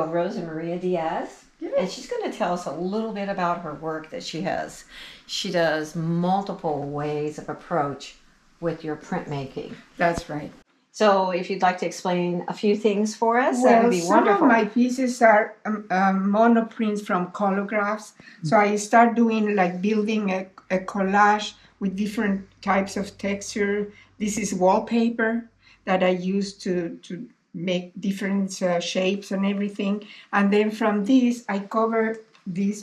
video of Rosa Maria Dies. Yes. And she's going to tell us a little bit about her work that she has. She does multiple ways of approach with your printmaking. That's right. So if you'd like to explain a few things for us, that would be some wonderful. of my pieces are monoprints from colographs. So I start doing like building a collage with different types of texture. This is wallpaper that I use to make different shapes and everything. And then from this, I cover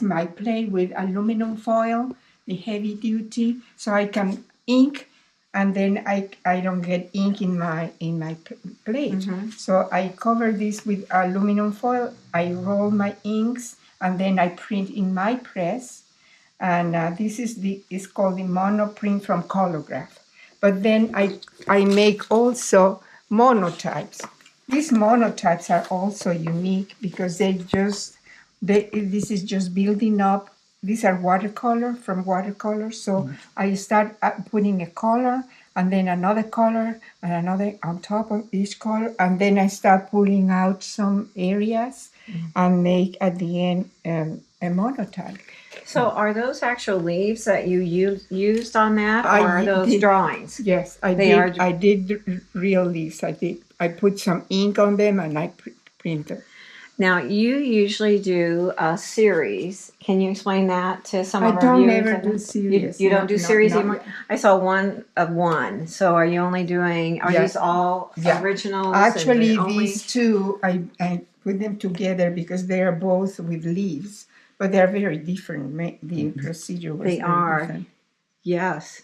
my plate with aluminum foil, the heavy duty, so I can ink. And then I don't get ink in my plate. Mm-hmm. So I cover this with aluminum foil. I roll my inks, and then I print in my press. And this is called the monoprint from colograph. But then I make also monotypes. These monotypes are also unique because this is just building up. These are watercolor. So I start putting a color and then another color and another on top of each color. And then I start pulling out some areas and make at the end a monotype. So are those actual leaves that you used on that, or are those drawings? Yes, I did real leaves. I put some ink on them and I printed. Now, you usually do a series. Can you explain that to some of our viewers? I don't viewers? ever do series. You don't do series no, anymore? I saw one of one. So are you only doing, are these all originals? Actually, these two, I put them together because they are both with leaves, but they're very different. The procedure was very different. Yes.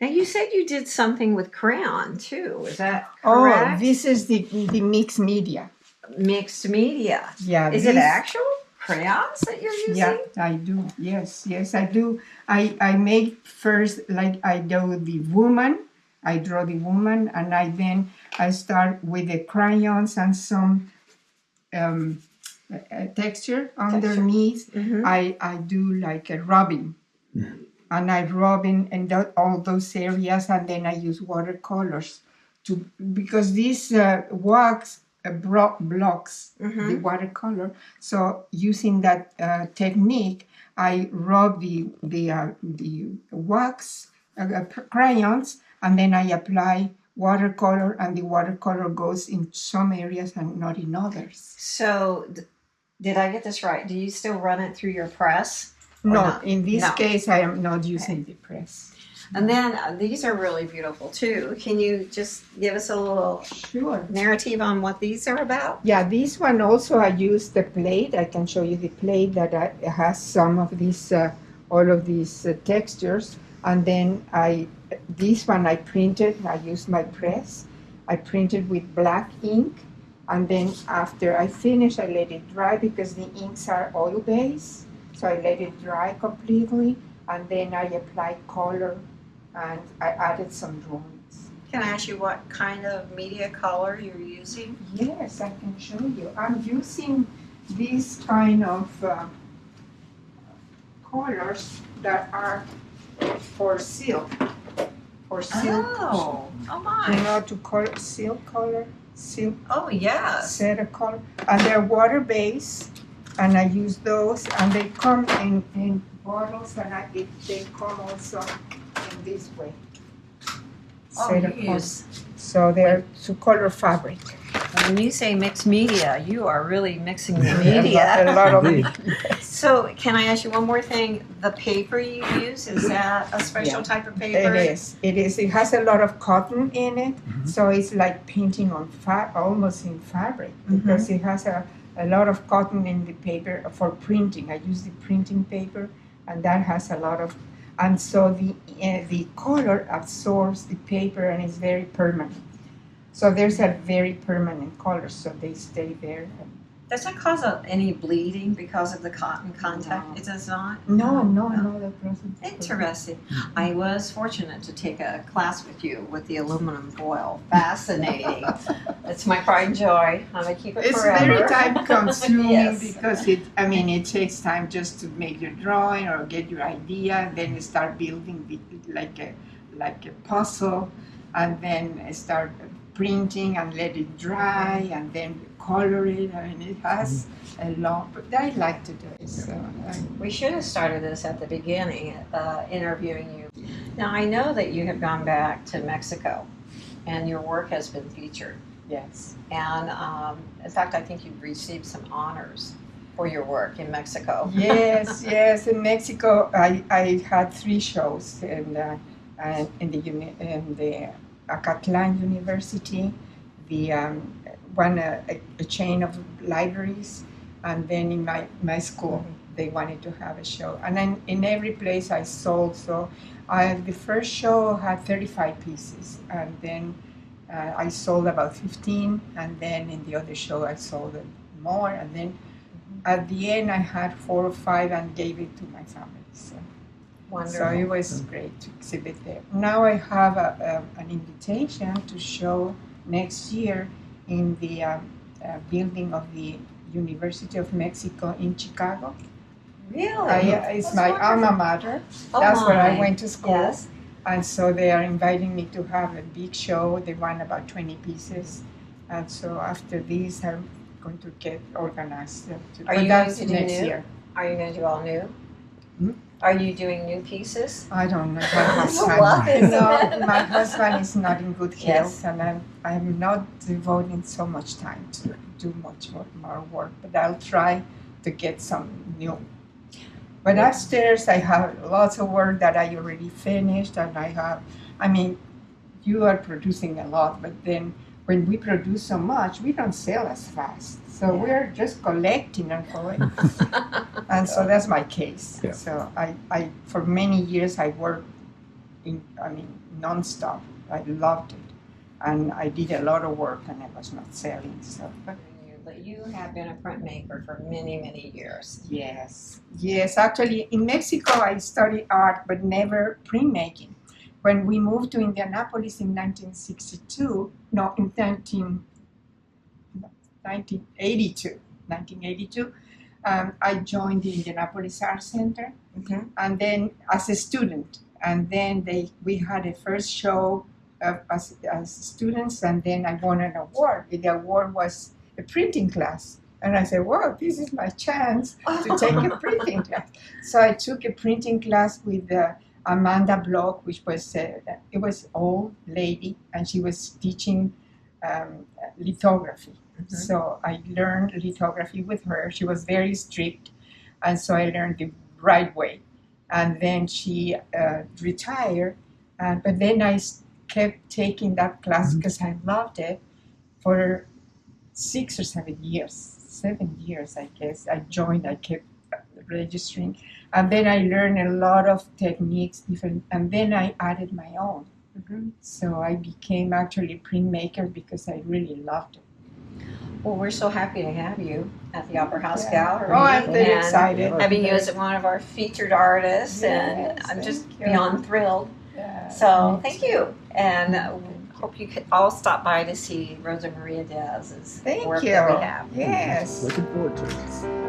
Now, you said you did something with crayon, too. Is that correct? Oh, this is the mixed media. Mixed media. Yeah. Is it actual crayons that you're using? Yeah, I do. Yes, I do. I make first, like I do the woman. I draw the woman, and I start with the crayons and some texture underneath. Mm-hmm. I do like a rubbing. And I rub in all those areas, and then I use watercolors because this wax blocks the watercolor. So using that technique, I rub the wax crayons, and then I apply watercolor, and the watercolor goes in some areas and not in others. So, did I get this right? Do you still run it through your press? No, in this case, I am not using the press. And then these are really beautiful too. Can you just give us a little narrative on what these are about? Yeah, this one also I use the plate. I can show you the plate that has some of these, all of these textures. And then this one I printed. I used my press. I printed with black ink. And then after I finish, I let it dry because the inks are oil-based. So I let it dry completely, and then I applied color, and I added some drawings. Can I ask you what kind of media color you're using? Yes, I can show you. I'm using these kind of colors that are for silk. Oh my! You know, to color silk. Oh yes. Set a color, and they're water-based. And I use those, and they come in bottles, and they come also in this way. So they're to color fabric. When you say mixed media, you are really mixing the media. A lot of it. So can I ask you one more thing? The paper you use, is that a special type of paper? It is. It has a lot of cotton in it, so it's like painting on almost in fabric, because it has a lot of cotton in the paper for printing. I use the printing paper, and that has a lot of, and so the color absorbs the paper and is very permanent. So there's a very permanent color, so they stay there. Does that cause any bleeding because of the cotton contact? No. It does not? No, that doesn't. Interesting. I was fortunate to take a class with you with the aluminum foil. Fascinating. It's my pride and joy. I'm going to keep it forever. It's very time consuming Yes. because it takes time just to make your drawing or get your idea, and then you start building like a puzzle, and then start printing and let it dry, and then color it. I mean, it has a lot, but I like to do it. So We should have started this at the beginning, interviewing you. Now, I know that you have gone back to Mexico and your work has been featured. yes, And in fact, I think you've received some honors for your work in Mexico. yes. In Mexico, I had 3 shows, and in the Acatlan University, the one a chain of libraries, and then in my school they wanted to have a show, and then in every place I sold. So the first show had 35 pieces, and then I sold about 15, and then in the other show I sold more, and then at the end I had 4 or 5 and gave it to my family. So. Wonderful. So it was great to exhibit there. Now I have an invitation to show next year in the building of the University of Mexico in Chicago. Really? It's That's my wonderful. alma mater. Oh, That's where I my. went to school. Yes. And so they are inviting me to have a big show. They want about 20 pieces. And so after this, I'm going to get organized. Are you that's going to do next new? year. Are you going to do all new? Hmm? Are you doing new pieces? I don't know. My husband. What is No, it? my husband is not in good health, Yes. and I'm not devoting so much time to do much more work. But I'll try to get some new. But upstairs, I have lots of work that I already finished, and I mean, you are producing a lot, but then when we produce so much, we don't sell as fast. So we're just collecting and collecting. And so that's my case. Yeah. So I for many years I worked nonstop. I loved it, and I did a lot of work, and I was not selling. So You have been a printmaker for many, many years. yes. Actually, in Mexico I studied art, but never printmaking. When we moved to Indianapolis in 1982, I joined the Indianapolis Art Center, and then as a student, and then we had a first show as students, and then I won an award. The award was a printing class, and I said, "Wow, this is my chance to take a printing class." So I took a printing class with Amanda Block, which was it was old lady, and she was teaching lithography. So I learned lithography with her. She was very strict, and so I learned the right way. And then she retired, but then I kept taking that class because I loved it for 6 or 7 years. 7 years, I guess. I kept registering, and then I learned a lot of techniques, and then I added my own. So I became actually a printmaker because I really loved it. Well, we're so happy to have you at the Opera House Gallery. Oh, I'm very and excited. having you as one of our featured artists, and Yes, I'm just thank you. beyond thrilled. Yeah, So me thank too. you, and hope you could all stop by to see Rosa Maria Dies' Thank work you. that we have. Yes. Looking forward to it.